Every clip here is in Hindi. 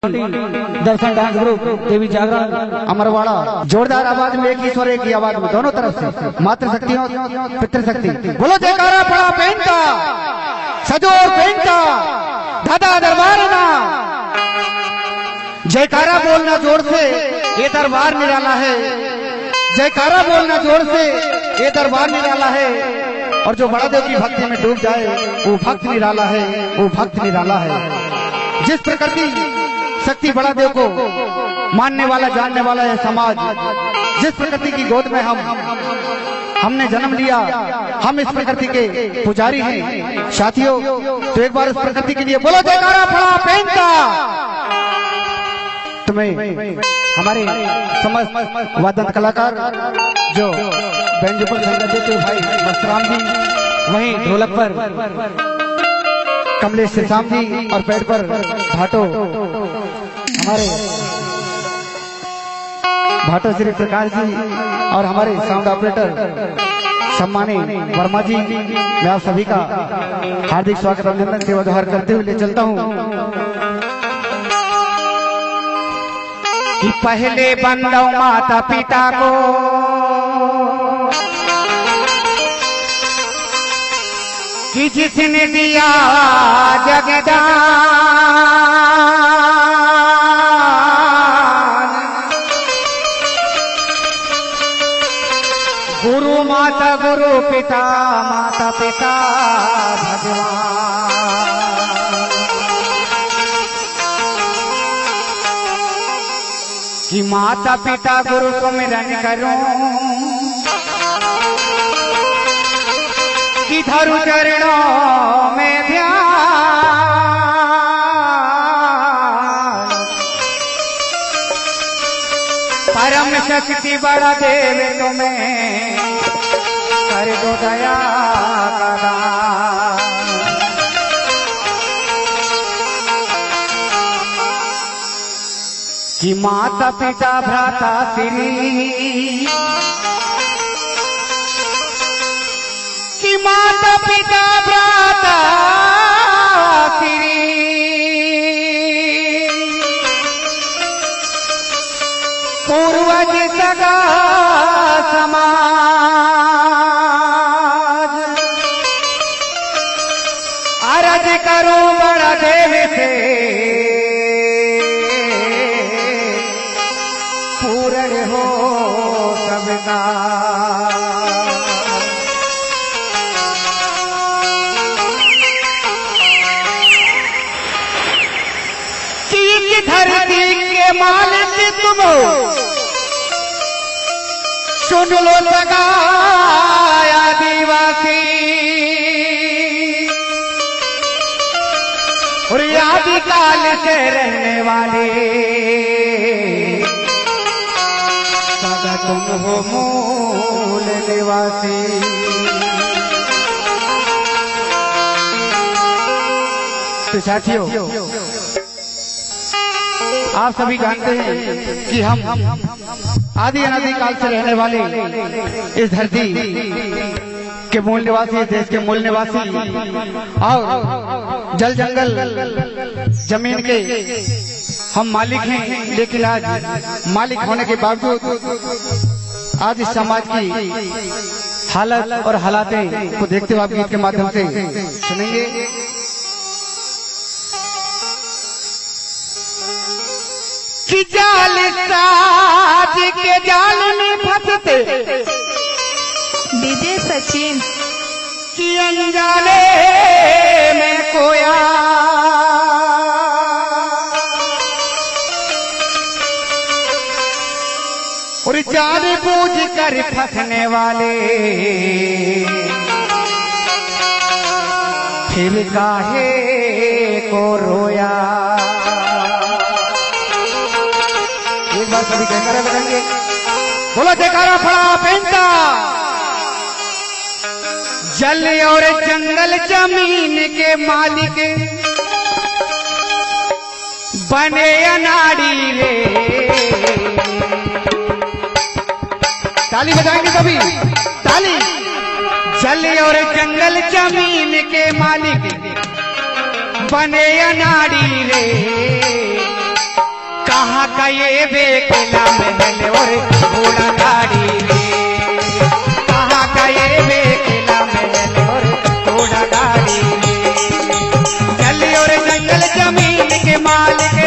दर्शन डांस ग्रुप देवी जागरण अमरवाड़ा जोरदार आवाज में एक ईश्वर एक ही आवाज में दोनों तरफ से मातृ शक्ति और पितृशक्ति बोलो जयकारा पड़ा पेंटा सजो पेंटा दादा दरबार ना जयकारा बोलना जोर से ये दरबार निराला है। जयकारा बोलना जोर से ये दरबार निराला है। और जो बड़ा देव की भक्ति में डूब जाए वो भक्त निराला है, वो भक्त निराला है। जिस प्रकृति शक्ति बड़ा देव को मानने वाला जानने वाला है समाज, जिस प्रकृति की गोद में हमने जन्म लिया, हम इस प्रकृति के पुजारी हैं साथियों। तो एक बार इस प्रकृति के लिए बोलो जयकारा पड़ा पेंटा। तुम्हें हमारे समस्त वादन कलाकार जो बैंजो पर संगत देते भाई मस्तराम जी, वहीं ढोलक पर कमलेश श्याम जी और पैड पर भाटो हमारे भाटो श्री प्रकाश जी और हमारे साउंड ऑपरेटर सम्मानित वर्मा जी, मैं आप सभी का हार्दिक स्वागत अभिनंदन सेवा जोहार करते हुए ले चलता हूँ कि पहले बंदो माता पिता को कि जिसने दिया जगदान, गुरु माता गुरु पिता माता पिता भगवान। कि माता पिता गुरु को मिलन करूं कि धरु चरणों में ध्यान। परम शक्ति बड़ा देव तुम्हें कर दो दया का दान। कि माता पिता भ्राता श्री, कि माता पिता भ्राता श्री, पूर्वज सगा समाज। अरज करो बड़ा देव से पूर्ण हो सबका। धरती के मालिक तुम हो, सुन लो लगा आदिवासी। और आदिकाल से रहने वाले सदा तुम हो मूल निवासी। तो साथियों आप सभी जानते हैं कि हम आदि अनादि काल से रहने वाले इस धरती के मूल निवासी, इस देश के मूल निवासी और जल जंगल जमीन के हम मालिक हैं। लेकिन आज मालिक होने के बावजूद आज इस समाज की हालत और हालातें को देखते हुए आप गीत के माध्यम से सुनेंगे। कि जाल साज के जाल में फंसते डीजे सचिन, कि अनजाने में खोया। और जान बूझ कर फंसने वाले फिर काहे को रोया। एक बार सभी जयकारा लगाएंगे, बोलो जयकारा पड़ा पेंटा। जल और जंगल जमीन के मालिक बने अनाड़ी रे। ताली बजाएंगे सभी, ताली। जल और जंगल जमीन के मालिक बने अनाड़ी रे। कहाँ का ये बेकेला महल और घोड़ा गाड़ी रे, कहाँ का ये बेकेला महल और घोड़ा गाड़ी रे। चली और जंगल जमीन के मालिक,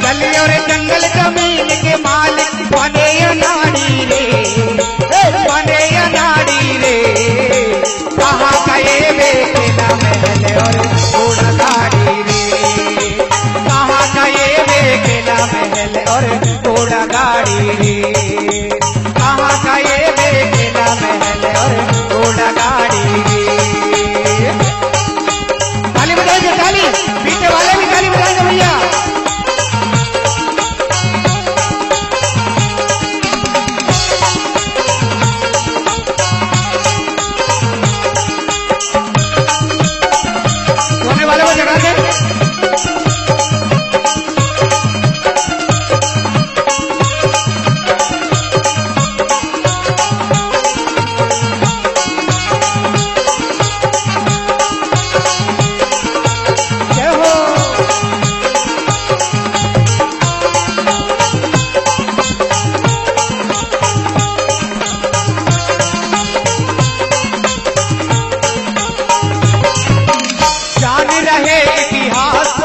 चली और जंगल जमीन के मालिक बने अनाड़ी रे, बने अनाड़ी रे। कहाँ का ये बेकेला महल और घोड़ा गाड़ी रे, कहाँ का ये बेकेला महल और घोड़ा गाड़ी रे, कहाँ का ये बेकेला महल और घोड़ा गाड़ी रे। ताली बजाइए ताली, पीछे वाले भी ताली बजाएंगे भैया। सोने वाले को जगा दे।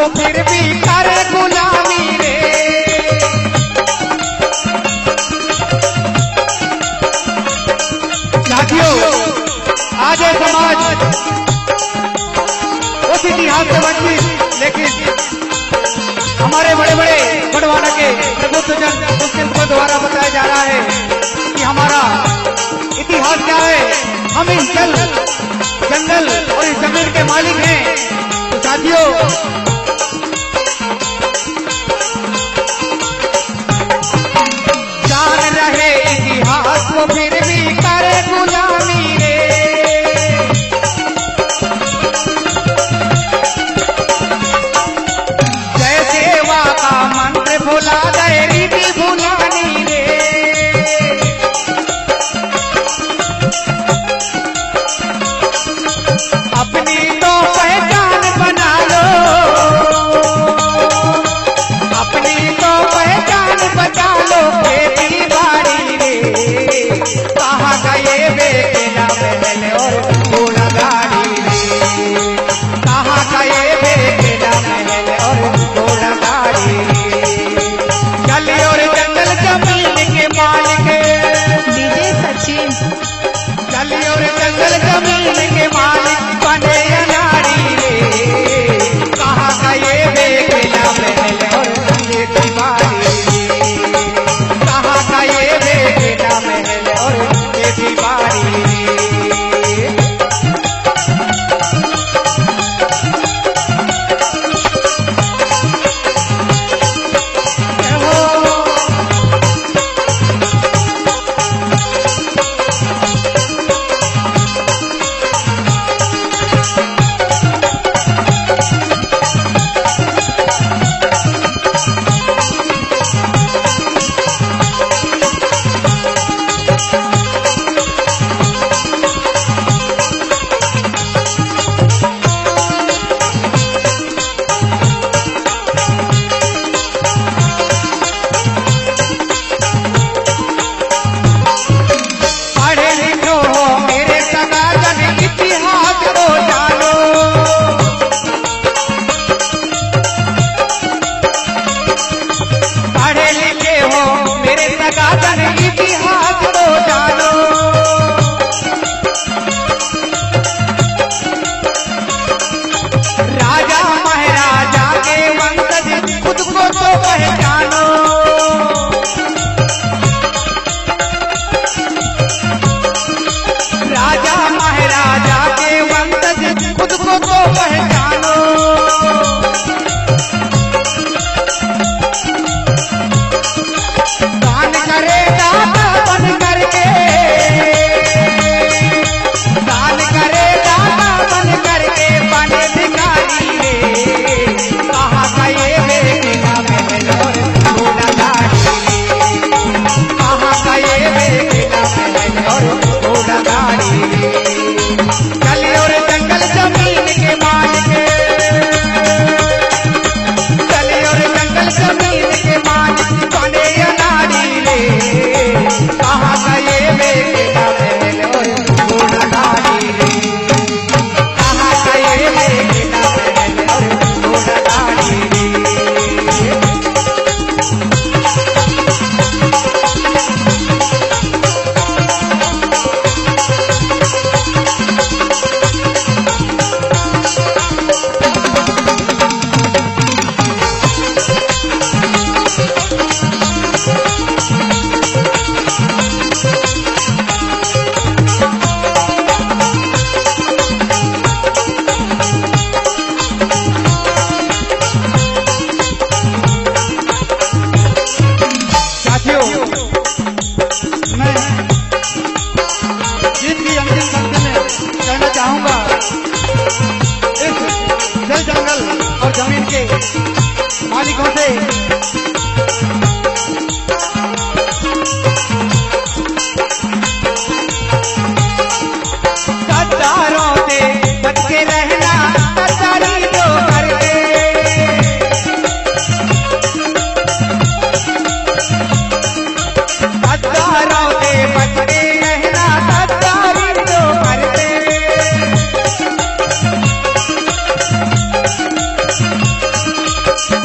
फिर भी करे गुलामी रे, साथियों आज ये समाज उस इतिहास से वंचित, लेकिन हमारे बड़े बड़े बड़वाना के प्रबुद्धजन मुस्लिम द्वारा बताया जा रहा है कि हमारा इतिहास क्या है, हम इस जंगल और इस जमीन के मालिक हैं। तो साथियों इतिहास को फिर भी करे गुलामी रे, जय सेवा का मंत्र भुला गए रीति भुलानी रे। अपनी तो पहचान बना लो, अपनी तो पहचान बचा लो, खेती बाड़ी रे। कहाँ का ये बेकेला महल और घोड़ा गाड़ी रे, कहाँ का ये बेकेला महल और घोड़ा गाड़ी रे। चली और जंगल जमीन के मालिक, डीजे सचिन, चली और जंगल जमीन के मालिक बने अनाड़ी रे। कहाँ का ये बेकेला महल और खेती बाड़ी रे, कहाँ का ये बेकेला महल और खेती बाड़ी रे। अंतिम पंक्ति में कहना चाहूंगा, इस जल जंगल और जमीन के मालिकों से गद्दारों से बच के रहना, गद्दारी जो करते। गद्दारों से बच के रहना, गद्दारी जो करते।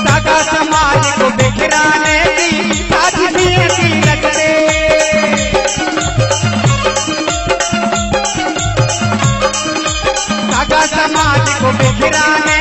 सगा समाज को बिखराने की साजिश की रचते। सगा समाज को बिखराने